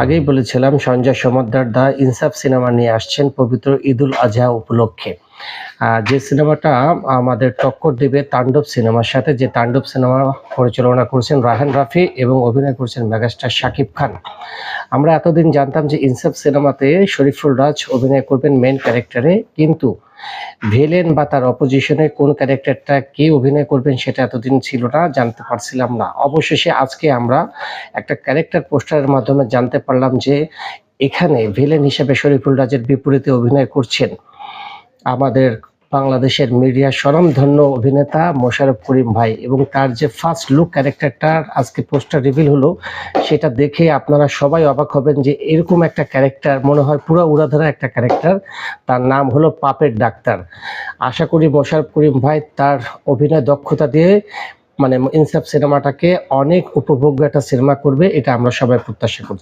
আগেই বলেছিলাম সঞ্জয় সমদ্দার দা ইনসাফ সিনেমা নিয়ে আসছেন পবিত্র ঈদুল আজহা উপলক্ষে। যে সিনেমাটা আমাদের টক্কর দেবে তাণ্ডব সিনেমার সাথে, যে তাণ্ডব সিনেমা পরিচালনা করেছেন রায়হান রাফি এবং অভিনয় করেছেন মেগাস্টার শাকিব খান। আমরা এতদিন জানতাম যে ইনসাফ সিনেমাতে শরীফুল রাজ অভিনয় করবেন মেইন ক্যারেক্টারে, কিন্তু ভিলেন বা তার অপোজিশনে কোন ক্যারেক্টারটা কে অভিনয় করবেন সেটা এতদিন ছিল না, জানতে পারছিলাম না। অবশেষে আজকে আমরা একটা ক্যারেক্টার পোস্টারের মাধ্যমে জানতে পারলাম যে এখানে ভিলেন হিসেবে শরীফুল রাজের বিপরীতে অভিনয় করছেন আমাদের বাংলাদেশের মিডিয়া স্বনামধন্য অভিনেতা মোশাররফ করিম ভাই, এবং তার যে ফার্স্ট লুক ক্যারেক্টারটার আজকে পোস্টার রিভিল হলো, সেটা দেখে আপনারা সবাই অবাক হবেন যে এরকম একটা ক্যারেক্টার মনে হয় পুরো উড়াধরা একটা ক্যারেক্টার। তার নাম হলো পাপের ডাক্তার। আশা করি মোশাররফ করিম ভাই তার অভিনয় দক্ষতা দিয়ে ইনসাফ সিনেমাটাকে অনেক উপভোগ্য একটা সিনেমা করবে, এটা আমরা সবাই প্রত্যাশা করছি।